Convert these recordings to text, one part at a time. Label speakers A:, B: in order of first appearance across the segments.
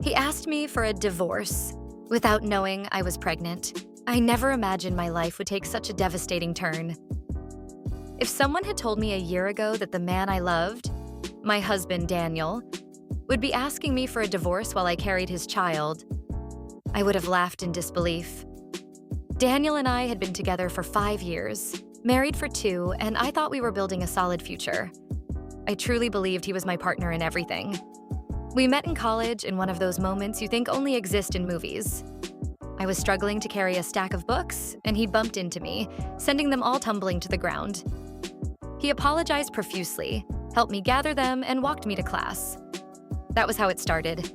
A: He asked me for a divorce without knowing I was pregnant. I never imagined my life would take such a devastating turn. If someone had told me a year ago that the man I loved, my husband Daniel, would be asking me for a divorce while I carried his child, I would have laughed in disbelief. Daniel and I had been together for 5 years, married for 2, and I thought we were building a solid future. I truly believed he was my partner in everything. We met in college in one of those moments you think only exist in movies. I was struggling to carry a stack of books, and he bumped into me, sending them all tumbling to the ground. He apologized profusely, helped me gather them, and walked me to class. That was how it started.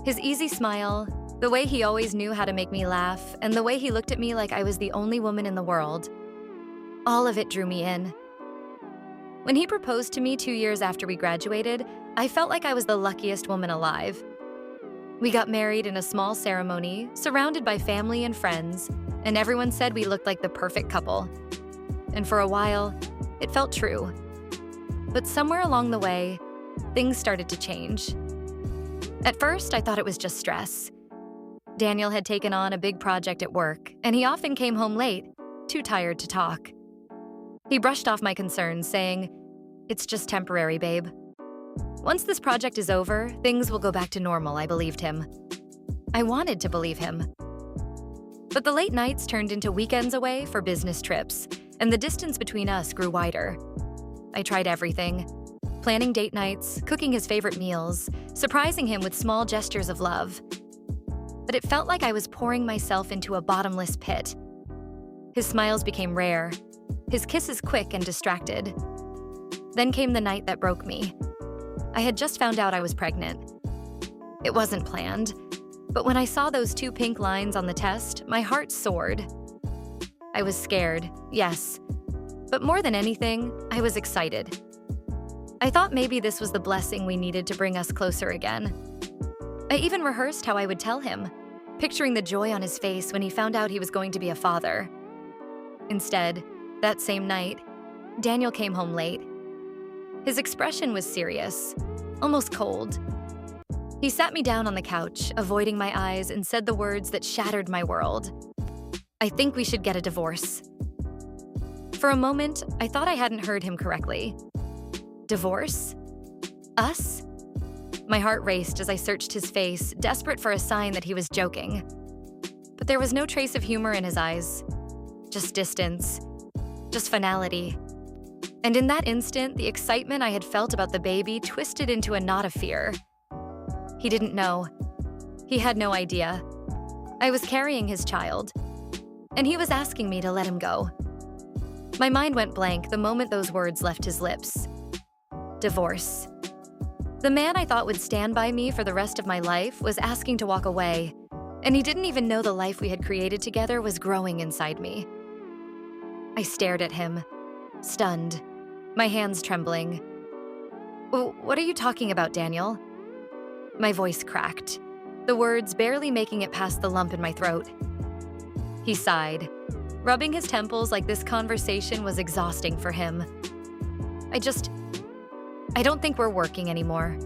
A: His easy smile, the way he always knew how to make me laugh, and the way he looked at me like I was the only woman in the world. All of it drew me in. When he proposed to me 2 years after we graduated, I felt like I was the luckiest woman alive. We got married in a small ceremony, surrounded by family and friends, and everyone said we looked like the perfect couple. And for a while, it felt true. But somewhere along the way, things started to change. At first, I thought it was just stress. Daniel had taken on a big project at work, and he often came home late, too tired to talk. He brushed off my concerns, saying, "It's just temporary, babe. Once this project is over, things will go back to normal," I believed him. I wanted to believe him. But the late nights turned into weekends away for business trips, and the distance between us grew wider. I tried everything. Planning date nights, cooking his favorite meals, surprising him with small gestures of love. But it felt like I was pouring myself into a bottomless pit. His smiles became rare, his kisses quick and distracted. Then came the night that broke me. I had just found out I was pregnant. It wasn't planned, but when I saw those 2 pink lines on the test, my heart soared. I was scared, yes, but more than anything, I was excited. I thought maybe this was the blessing we needed to bring us closer again. I even rehearsed how I would tell him, picturing the joy on his face when he found out he was going to be a father. Instead, that same night, Daniel came home late. His expression was serious, almost cold. He sat me down on the couch, avoiding my eyes, and said the words that shattered my world. "I think we should get a divorce." For a moment, I thought I hadn't heard him correctly. Divorce? Us? My heart raced as I searched his face, desperate for a sign that he was joking. But there was no trace of humor in his eyes. Just distance. Just finality. And in that instant, the excitement I had felt about the baby twisted into a knot of fear. He didn't know. He had no idea. I was carrying his child, and he was asking me to let him go. My mind went blank the moment those words left his lips. Divorce. The man I thought would stand by me for the rest of my life was asking to walk away, and he didn't even know the life we had created together was growing inside me. I stared at him, stunned, my hands trembling. What are you talking about, Daniel?" My voice cracked, the words barely making it past the lump in my throat. He sighed, rubbing his temples like this conversation was exhausting for him. I don't think we're working anymore.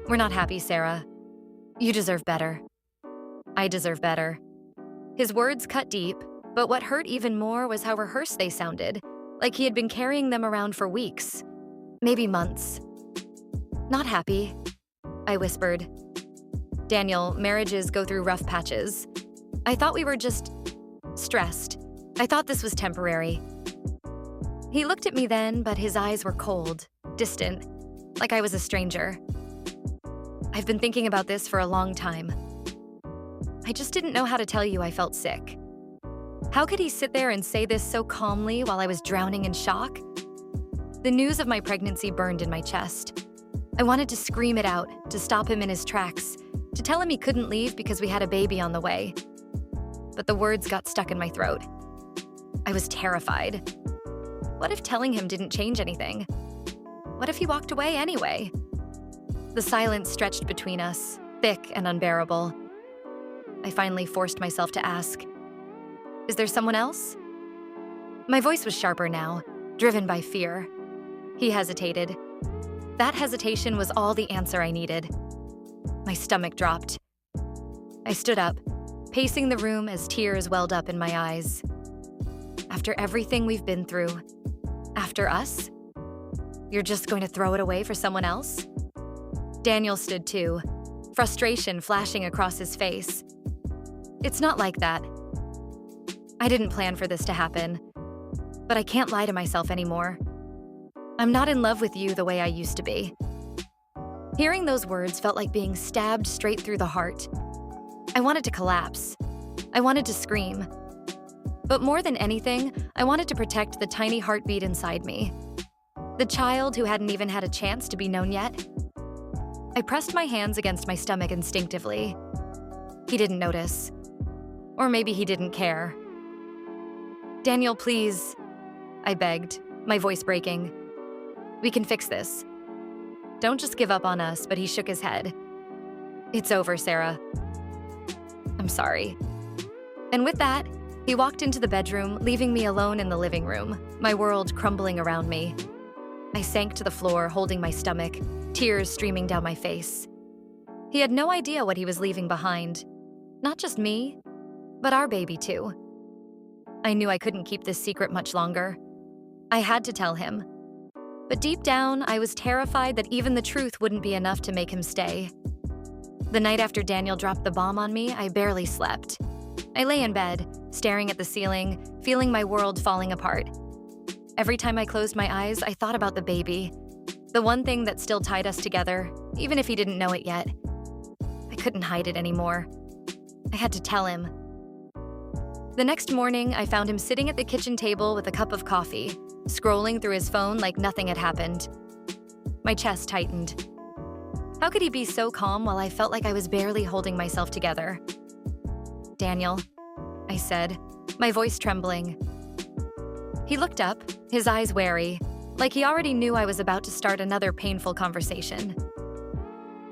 A: We're not happy, Sarah. You deserve better. I deserve better. His words cut deep, but what hurt even more was how rehearsed they sounded, like he had been carrying them around for weeks, maybe months. "Not happy," I whispered. "Daniel, marriages go through rough patches. I thought we were just stressed. I thought this was temporary." He looked at me then, but his eyes were cold, distant, like I was a stranger. "I've been thinking about this for a long time. I just didn't know how to tell you I felt sick." How could he sit there and say this so calmly while I was drowning in shock? The news of my pregnancy burned in my chest. I wanted to scream it out, to stop him in his tracks, to tell him he couldn't leave because we had a baby on the way. But the words got stuck in my throat. I was terrified. What if telling him didn't change anything? What if he walked away anyway? The silence stretched between us, thick and unbearable. I finally forced myself to ask, "Is there someone else?" My voice was sharper now, driven by fear. He hesitated. That hesitation was all the answer I needed. My stomach dropped. I stood up, pacing the room as tears welled up in my eyes. After everything we've been through, after us, you're just going to throw it away for someone else? Daniel stood too, frustration flashing across his face. It's not like that. I didn't plan for this to happen, but I can't lie to myself anymore. I'm not in love with you the way I used to be. Hearing those words felt like being stabbed straight through the heart. I wanted to collapse. I wanted to scream. But more than anything, I wanted to protect the tiny heartbeat inside me. The child who hadn't even had a chance to be known yet. I pressed my hands against my stomach instinctively. He didn't notice. Or maybe he didn't care. Daniel, please, I begged, my voice breaking. We can fix this. Don't just give up on us, but he shook his head. It's over, Sarah. I'm sorry. And with that, he walked into the bedroom, leaving me alone in the living room, my world crumbling around me. I sank to the floor, holding my stomach, tears streaming down my face. He had no idea what he was leaving behind. Not just me, but our baby too. I knew I couldn't keep this secret much longer. I had to tell him. But deep down, I was terrified that even the truth wouldn't be enough to make him stay. The night after Daniel dropped the bomb on me, I barely slept. I lay in bed, staring at the ceiling, feeling my world falling apart. Every time I closed my eyes, I thought about the baby, the one thing that still tied us together, even if he didn't know it yet. I couldn't hide it anymore. I had to tell him. The next morning, I found him sitting at the kitchen table with a cup of coffee, scrolling through his phone like nothing had happened. My chest tightened. How could he be so calm while I felt like I was barely holding myself together? Daniel, I said, my voice trembling. He looked up, his eyes wary, like he already knew I was about to start another painful conversation.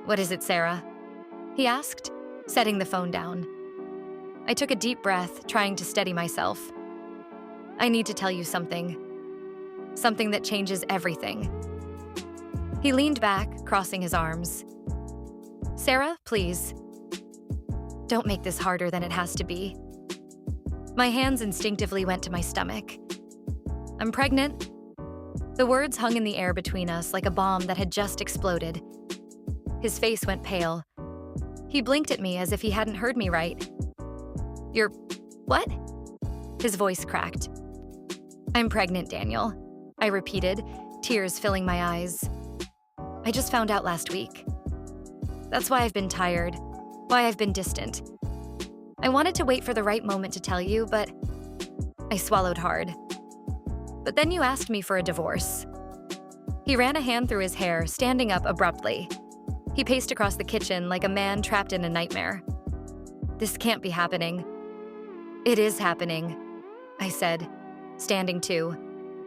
A: What is it, Sarah? He asked, setting the phone down. I took a deep breath, trying to steady myself. I need to tell you something. Something that changes everything. He leaned back, crossing his arms. Sarah, please. Don't make this harder than it has to be. My hands instinctively went to my stomach. I'm pregnant. The words hung in the air between us like a bomb that had just exploded. His face went pale. He blinked at me as if he hadn't heard me right. You're what? His voice cracked. I'm pregnant, Daniel, I repeated, tears filling my eyes. I just found out last week. That's why I've been tired, why I've been distant. I wanted to wait for the right moment to tell you, but I swallowed hard. But then you asked me for a divorce. He ran a hand through his hair, standing up abruptly. He paced across the kitchen like a man trapped in a nightmare. This can't be happening. It is happening, I said, standing too,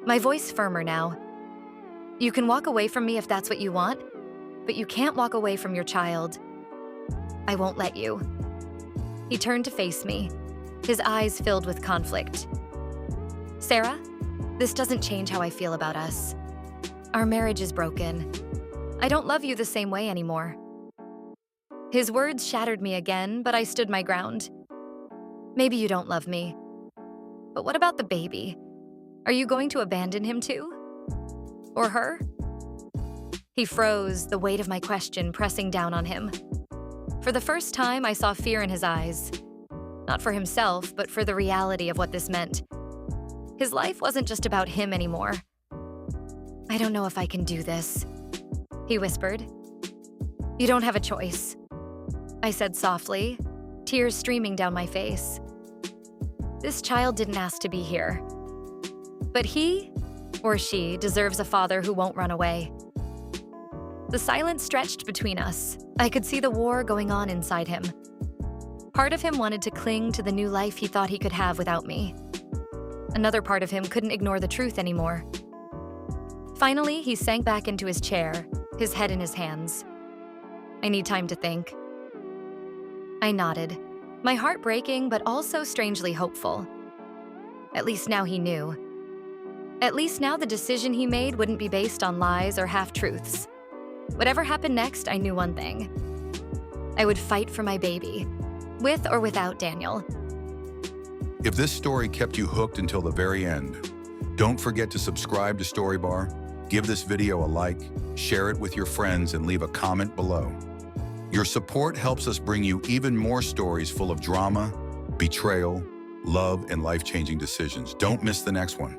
A: my voice firmer now. You can walk away from me if that's what you want, but you can't walk away from your child. I won't let you. He turned to face me, his eyes filled with conflict. Sarah, this doesn't change how I feel about us. Our marriage is broken. I don't love you the same way anymore. His words shattered me again, but I stood my ground. Maybe you don't love me. But what about the baby? Are you going to abandon him too? Or her? He froze, the weight of my question pressing down on him. For the first time, I saw fear in his eyes. Not for himself, but for the reality of what this meant. His life wasn't just about him anymore. I don't know if I can do this, he whispered. You don't have a choice, I said softly, tears streaming down my face. This child didn't ask to be here. But he, or she, deserves a father who won't run away. The silence stretched between us. I could see the war going on inside him. Part of him wanted to cling to the new life he thought he could have without me. Another part of him couldn't ignore the truth anymore. Finally, he sank back into his chair, his head in his hands. I need time to think. I nodded, my heart breaking but also strangely hopeful. At least now he knew. At least now the decision he made wouldn't be based on lies or half-truths. Whatever happened next, I knew one thing. I would fight for my baby, with or without Daniel.
B: If this story kept you hooked until the very end, don't forget to subscribe to Storybar, give this video a like, share it with your friends, and leave a comment below. Your support helps us bring you even more stories full of drama, betrayal, love, and life-changing decisions. Don't miss the next one.